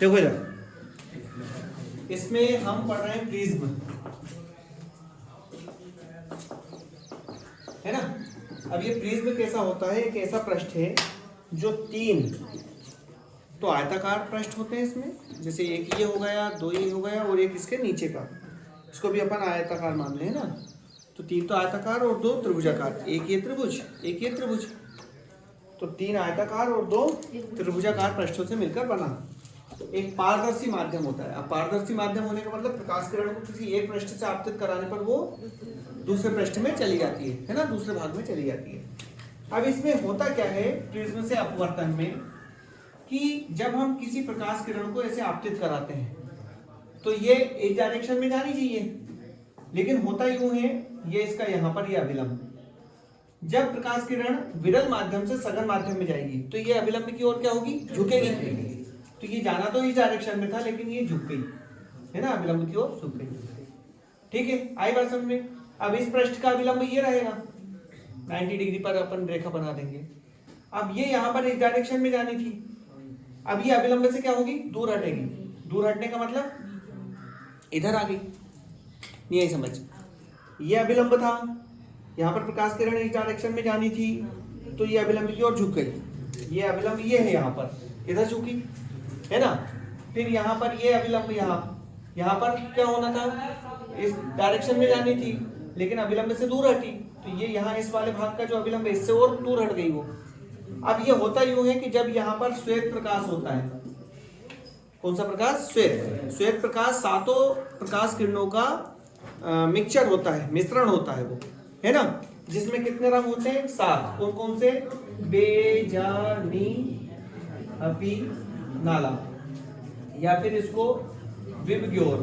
देखो इधर, इसमें हम पढ़ रहे हैं प्रिज्म, है ना। अब ये प्रिज्म कैसा होता है, एक ऐसा पृष्ठ है जो तीन तो आयताकार पृष्ठ होते हैं इसमें, जैसे एक ये हो गया, दो ये हो गया और एक इसके नीचे का, इसको भी अपन आयताकार मान लें ना। तो तीन तो आयताकार और दो त्रिभुजाकार, एक ये त्रिभुज एक ये त्रिभुज, तो तीन आयताकार और दो त्रिभुजाकार पृष्ठों से मिलकर बना एक पारदर्शी माध्यम होता है। अब पारदर्शी माध्यम होने का मतलब प्रकाश किरण को किसी एक पृष्ठ से आपतित कराने पर वो दूसरे पृष्ठ में चली जाती है ना, दूसरे भाग में चली जाती है। अब इसमें होता क्या है प्रिज्म से अपवर्तन में, कि जब हम किसी प्रकाश किरण को ऐसे आपतित कराते हैं तो ये एक डायरेक्शन में जानी चाहिए, लेकिन होता यूं है, ये इसका यहाँ पर ये अभिलंब, जब प्रकाश किरण विरल माध्यम से सघन माध्यम में जाएगी तो ये अभिलंब की ओर क्या होगी, झुकेगी। तो ये जाना तो इस डायरेक्शन में था लेकिन ये झुक गई, है ना, अभिलंब की ओर झुक गई। ठीक है, आई बात समझ में। अब इस पृष्ठ का अभिलंब ये रहेगा, 90 डिग्री पर अपन रेखा बना देंगे। अब ये यहाँ पर इस डायरेक्शन में जानी थी, अब ये अभिलंब से क्या होगी, दूर हटेगी। दूर हटने का मतलब इधर आ गई, नहीं आई समझ। ये अभिलंब था, यहाँ पर प्रकाश किरण इस डायरेक्शन में जानी थी तो ये अभिलंब की ओर झुक गई। ये अभिलंब ये है, यहाँ पर इधर झुकी, है ना। फिर यहाँ पर ये अभिलंब यहाँ पर क्या होना था, इस डायरेक्शन में जानी थी लेकिन अभिलंब से दूर हटी, तो ये यहाँ इस वाले भाग का जो अभिलंब है इससे और दूर हट गई वो। अब ये होता यूं है कि जब यहाँ पर श्वेत प्रकाश होता है, कौन सा प्रकाश, श्वेत, श्वेत प्रकाश सातों प्रकाश किरणों का मिक्सचर होता है, मिश्रण होता है वो, है ना, जिसमें कितने रंग होते हैं, 7। कौन कौन से, बेजानी अपी नाला, या फिर इसको विबग्योर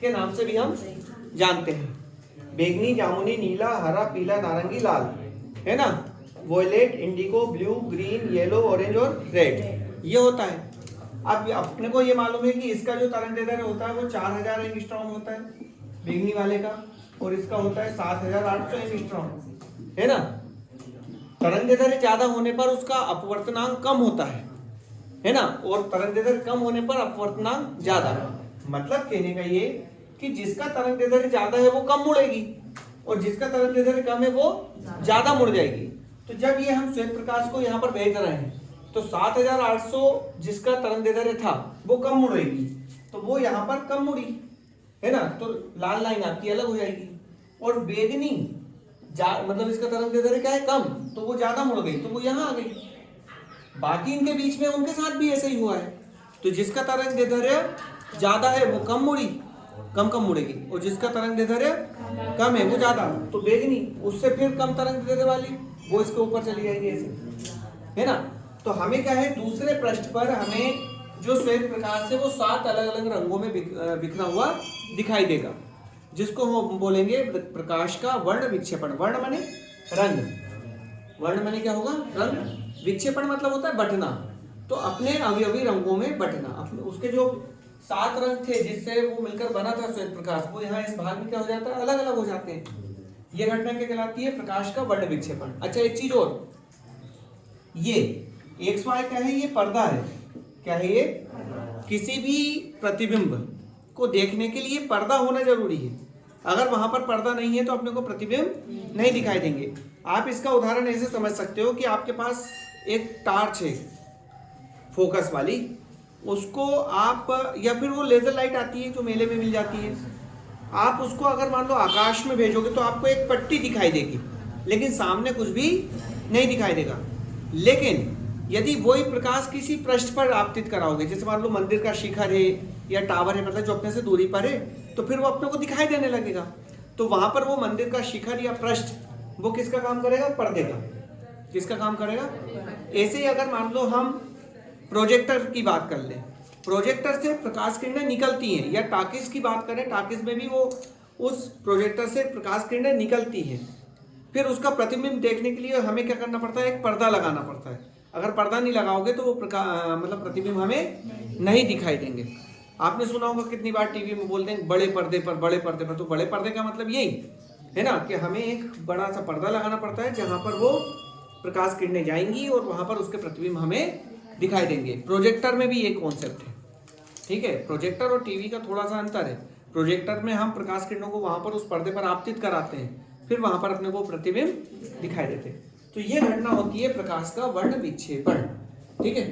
के नाम से भी हम जानते हैं। बैंगनी, जामुनी, नीला, हरा, पीला, नारंगी, लाल, है ना, violet, indigo, blue, green, yellow, orange और रेड, ये होता है। अब अपने को ये मालूम है कि इसका जो तरंगदैर्घ्य होता है वो 4000 एंगस्ट्रॉम होता है बैंगनी वाले का, और इसका होता है 7800 एंगस्ट्रॉम, है ना। तरंगदैर्घ्य ज्यादा होने पर उसका अपवर्तनांक कम होता है ना, और तरंगदैर्घ्य कम होने पर अपवर्तनांक ज्यादा। मतलब कहने का ये कि जिसका तरंगदैर्घ्य ज्यादा है वो कम मुड़ेगी और जिसका तरंगदैर्घ्य कम है वो ज्यादा मुड़ जाएगी। तो जब ये हम श्वेत प्रकाश को यहाँ पर भेज रहे हैं तो 7800 जिसका तरंगदैर्घ्य था वो कम मुड़ेगी, तो वो यहाँ पर कम मुड़ी, है ना, तो लाल लाइन आपकी अलग हो जाएगी। और बेगनी मतलब इसका तरंगदैर्घ्य क्या है, कम, तो वो ज्यादा मुड़ गई, तो वो यहाँ आ गई। बाकी इनके बीच में उनके साथ भी ऐसा ही हुआ है, तो जिसका तरंगदैर्घ्य ज्यादा है वो कम मुड़ी, कम मुड़ेगी, और जिसका तरंगदैर्घ्य कम है वो ज्यादा, तो बेगनी, उससे फिर कम तरंगदैर्घ्य वाली वो इसके ऊपर चली जाएगी ऐसे, है ना। तो हमें क्या है, दूसरे पृष्ठ पर हमें जो श्वेत प्रकाश है वो 7 अलग अलग रंगों में बिखरा हुआ दिखाई देगा, जिसको हम बोलेंगे प्रकाश का वर्ण विक्षेपण। वर्ण माने रंग, वर्ण माने क्या होगा, रंग, विक्षेपण मतलब होता है बटना, तो अपने अवयवी रंगों में बटना। उसके जो 7 रंग थे जिससे वो मिलकर बना था श्वेत प्रकाश, वो यहाँ इस भाग में क्या हो जाता है, अलग अलग हो जाते हैं। ये घटना क्या कहलाती है, प्रकाश का वर्ण विक्षेपण। अच्छा एक चीज और, ये XY क्या है, ये पर्दा है, क्या है ये, किसी भी प्रतिबिंब को देखने के लिए पर्दा होना जरूरी है। अगर वहां पर पर्दा नहीं है तो अपने को प्रतिबिंब नहीं दिखाई देंगे। आप इसका उदाहरण ऐसे समझ सकते हो कि आपके पास एक टार्च है फोकस वाली, उसको आप, या फिर वो लेजर लाइट आती है जो मेले में मिल जाती है, आप उसको अगर मान लो आकाश में भेजोगे तो आपको एक पट्टी दिखाई देगी लेकिन सामने कुछ भी नहीं दिखाई देगा। लेकिन यदि वही प्रकाश किसी पृष्ठ पर आपतित कराओगे, जैसे मान लो मंदिर का शिखर है या टावर है, मतलब जो अपने से दूरी पर है, तो फिर वो अपने को दिखाई देने लगेगा। तो वहां पर वो मंदिर का शिखर या पृष्ठ वो किसका काम करेगा, पर्दे का, किसका काम करेगा। ऐसे ही अगर मान लो हम प्रोजेक्टर की बात कर लें, प्रोजेक्टर से प्रकाश किरणें निकलती हैं, या टाकिस की बात करें, टाकिस में भी वो उस प्रोजेक्टर से प्रकाश किरणें निकलती हैं, फिर उसका प्रतिबिंब देखने के लिए हमें क्या करना पड़ता है, एक पर्दा लगाना पड़ता है। अगर पर्दा नहीं लगाओगे तो वो मतलब प्रतिबिंब हमें नहीं दिखाई देंगे। आपने सुना होगा कितनी बार टीवी में बोलते हैं बड़े पर्दे पर, बड़े पर्दे पर, तो बड़े पर्दे का मतलब यही है ना कि हमें एक बड़ा सा पर्दा लगाना पड़ता है जहां पर वो प्रकाश किरणें जाएंगी और वहां पर उसके प्रतिबिंब हमें दिखाई देंगे। प्रोजेक्टर में भी ये कॉन्सेप्ट है, ठीक है। प्रोजेक्टर और टीवी का थोड़ा सा अंतर है। प्रोजेक्टर में हम प्रकाश किरणों को वहां पर उस पर्दे पर आपतित कराते हैं, फिर वहां पर अपने को प्रतिबिंब दिखाई देते हैं। तो ये घटना होती है प्रकाश का वर्ण विक्षेपण, ठीक है।